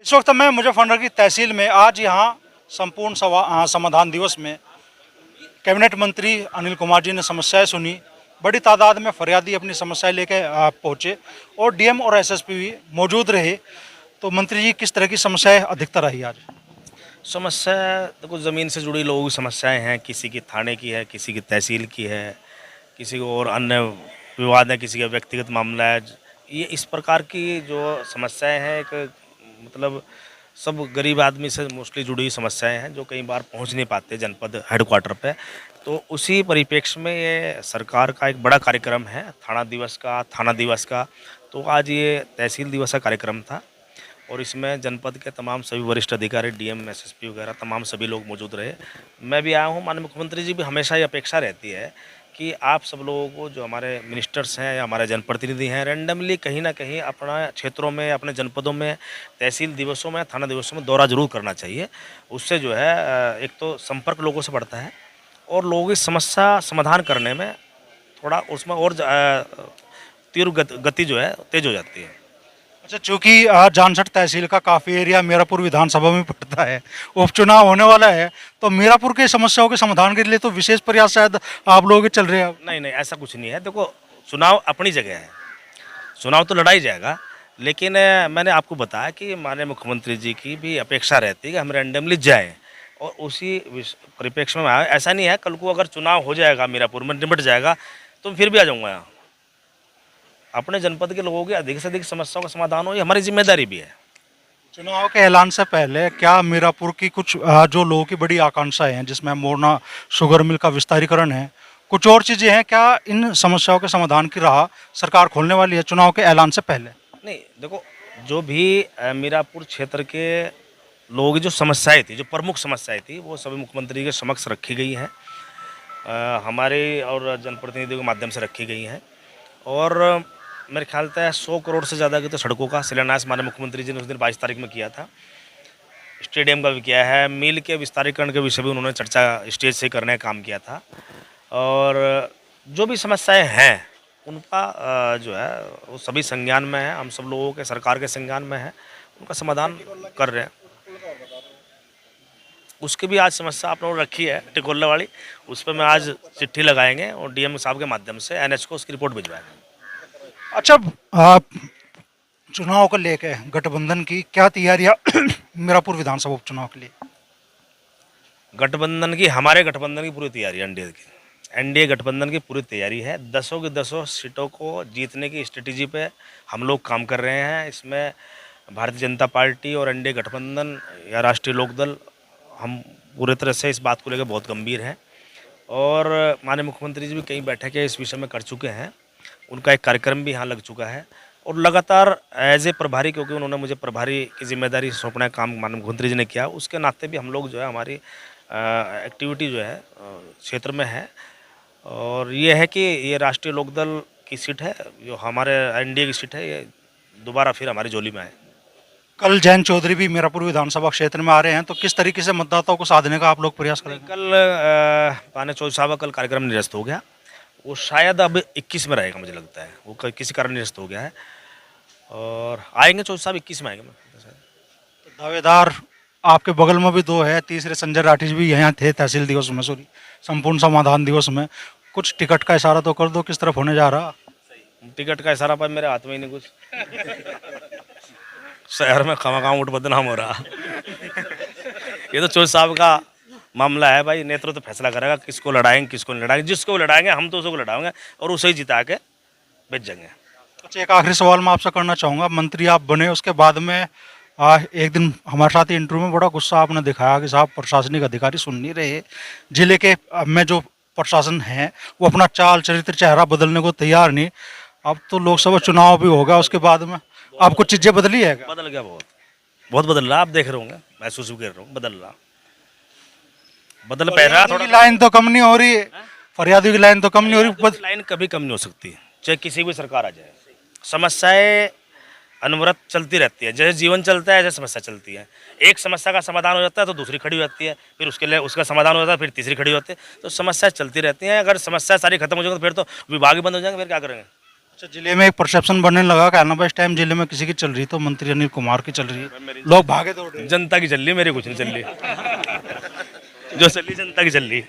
इस वक्त मैं मुजफ्फरनगर की तहसील में आज यहाँ संपूर्ण समाधान दिवस में कैबिनेट मंत्री अनिल कुमार जी ने समस्याएं सुनी। बड़ी तादाद में फरियादी अपनी समस्याएं लेकर पहुँचे और डीएम और एसएसपी भी मौजूद रहे। तो मंत्री जी, किस तरह की समस्याएं अधिकतर आई आज? समस्या देखो, ज़मीन से जुड़ी लोगों की समस्याएं हैं। किसी की थाने की है, किसी की तहसील की है, किसी को और अन्य विवाद है, किसी का व्यक्तिगत मामला है। ये इस प्रकार की जो समस्याएं हैं, एक मतलब सब गरीब आदमी से मोस्टली जुड़ी हुई समस्याएं हैं, जो कई बार पहुंच नहीं पाते जनपद हेडक्वार्टर पे। तो उसी परिप्रेक्ष्य में ये सरकार का एक बड़ा कार्यक्रम है, थाना दिवस का। तो आज ये तहसील दिवस का कार्यक्रम था और इसमें जनपद के तमाम सभी वरिष्ठ अधिकारी, डीएम, एसएसपी वगैरह तमाम सभी लोग मौजूद रहे। मैं भी आया हूँ। माननीय मुख्यमंत्री जी भी हमेशा ये अपेक्षा रहती है कि आप सब लोगों को, जो हमारे मिनिस्टर्स हैं या हमारे जनप्रतिनिधि हैं, रैंडमली कहीं ना कहीं अपना क्षेत्रों में, अपने जनपदों में तहसील दिवसों में, थाना दिवसों में दौरा जरूर करना चाहिए। उससे जो है एक तो संपर्क लोगों से बढ़ता है और लोगों की समस्या समाधान करने में थोड़ा उसमें और तीव्र गति जो है तेज हो जाती है। अच्छा, चूंकि जानसठ तहसील का काफ़ी एरिया मीरापुर विधानसभा में पड़ता है, उपचुनाव होने वाला है, तो मीरापुर की समस्याओं के समाधान के लिए तो विशेष प्रयास शायद आप लोगों के चल रहे हैं अब। नहीं नहीं, ऐसा कुछ नहीं है। देखो, चुनाव अपनी जगह है, चुनाव तो लड़ा ही जाएगा। लेकिन मैंने आपको बताया कि माननीय मुख्यमंत्री जी की भी अपेक्षा रहती है कि हम रैंडमली जाएं और उसी परिप्रेक्ष्य में आए। ऐसा नहीं है कल को अगर चुनाव हो जाएगा, मीरापुर में निपट जाएगा, तो फिर भी आ जाऊँगा यहाँ। अपने जनपद के लोगों की अधिक से अधिक समस्याओं का समाधान हो, ये हमारी जिम्मेदारी भी है। चुनाव के ऐलान से पहले क्या मीरापुर की कुछ जो लोगों की बड़ी आकांक्षाएं हैं, जिसमें मोरना शुगर मिल का विस्तारीकरण है, कुछ और चीज़ें हैं, क्या इन समस्याओं के समाधान की राह सरकार खोलने वाली है चुनाव के ऐलान से पहले? नहीं, देखो, जो भी मीरापुर क्षेत्र के लोगों की जो समस्याएं थी, जो प्रमुख समस्याएं थी, वो सभी मुख्यमंत्री के समक्ष रखी गई हैं, हमारे और जनप्रतिनिधियों के माध्यम से रखी गई हैं। और मेरे ख्याल से 100 करोड़ से ज़्यादा की तो सड़कों का शिलान्यास माननीय मुख्यमंत्री जी ने उस दिन 22 तारीख में किया था। स्टेडियम का भी किया है, मिल के विस्तारीकरण के विषय भी उन्होंने चर्चा स्टेज से करने का काम किया था। और जो भी समस्याएं हैं उनका जो है वो सभी संज्ञान में है, हम सब लोगों के, सरकार के संज्ञान में है, उनका समाधान कर रहे हैं। उसकी भी आज समस्या आप लोगों ने रखी है, टिकोला वाली, उस पर मैं आज चिट्ठी लगाएंगे और डीएम साहब के माध्यम से एनएच को उसकी रिपोर्ट भिजवाएंगे। अच्छा, चुनाव को लेकर गठबंधन की क्या तैयारियां मीरापुर विधानसभा उपचुनाव के लिए? गठबंधन की, हमारे गठबंधन की पूरी तैयारी है, एनडीए गठबंधन की पूरी तैयारी है। 10 की 10 सीटों को जीतने की स्ट्रेटेजी पे हम लोग काम कर रहे हैं। इसमें भारतीय जनता पार्टी और एनडीए गठबंधन या राष्ट्रीय लोकदल, हम पूरी तरह से इस बात को लेकर बहुत गंभीर हैं। और माननीय मुख्यमंत्री जी भी कई बैठकें इस विषय में कर चुके हैं, उनका एक कार्यक्रम भी यहाँ लग चुका है। और लगातार एज ए प्रभारी, क्योंकि उन्होंने मुझे प्रभारी की जिम्मेदारी सौंपने का काम माननीय मुख्यमंत्री जी ने किया, उसके नाते भी हम लोग जो है हमारी एक्टिविटी जो है क्षेत्र में है। और ये है कि ये राष्ट्रीय लोकदल की सीट है, जो हमारे एनडीए की सीट है, ये दोबारा फिर हमारी झोली में आए। कल जयंत चौधरी भी मीरापुर विधानसभा क्षेत्र में आ रहे हैं, तो किस तरीके से मतदाताओं को साधने का आप लोग प्रयास करेंगे? कल माननीय चौधरी साहब का कल कार्यक्रम निरस्त हो गया, वो शायद अब 21 में रहेगा, मुझे लगता है वो किसी कारण निरस्त हो गया है। और आएंगे चौधरी साहब 21 में आएंगे। तो दावेदार आपके बगल में भी दो है, तीसरे संजय राठी भी यहाँ थे तहसील दिवस में, सॉरी, संपूर्ण समाधान दिवस में। कुछ टिकट का इशारा तो कर दो, किस तरफ होने जा रहा? टिकट का इशारा पर मेरे हाथ में ही नहीं कुछ। शहर में खामा उठ बदनाम हो रहा। ये तो चौधरी साहब का मामला है भाई, नेतृत्व तो फैसला करेगा किसको लड़ाएंगे किसको नहीं लड़ाएंगे। जिसको लड़ाएंगे हम तो उसको लड़ाएंगे और उसे ही जिता के बेच जाएंगे। अच्छा, एक आखिरी सवाल मैं आपसे करना चाहूँगा। मंत्री आप बने उसके बाद में एक दिन हमारे साथ इंटरव्यू में बड़ा गुस्सा आपने दिखाया कि साहब प्रशासनिक अधिकारी सुन नहीं रहे, जिले के में जो प्रशासन है वो अपना चाल चरित्र चेहरा बदलने को तैयार नहीं। अब तो लोकसभा चुनाव भी होगा, उसके बाद में आप कुछ चीज़ें बदली है क्या? बदल गया, बहुत बहुत बदल रहा। आप देख रहे होंगे, महसूस भी कर रहे होंगे, बदल रहा, बदल पै रहा। थोड़ा लाइन तो कम नहीं हो रही है, फरियादी की लाइन तो कम नहीं हो रही। लाइन कभी कम नहीं हो सकती, चाहे किसी भी सरकार आ जाए। समस्याएं अनवरत चलती रहती है, जैसे जीवन चलता है ऐसे समस्या चलती है। एक समस्या का समाधान हो जाता है तो दूसरी खड़ी हो जाती है, फिर उसके लिए उसका समाधान हो जाता है, फिर तीसरी खड़ी होती है। तो समस्या चलती रहती हैं। अगर समस्या सारी खत्म हो जाएगी तो फिर तो विभाग ही बंद हो जाएंगे, फिर क्या करेंगे? अच्छा, जिले में एक परसेप्शन बनने लगा कि ना, इस टाइम जिले में किसी की चल रही तो मंत्री अनिल कुमार की चल रही है, लोग भागे दौड़े। जनता की चल रही है, मेरी कुछ नहीं चल रही जो चल रही जनता की चल रही है।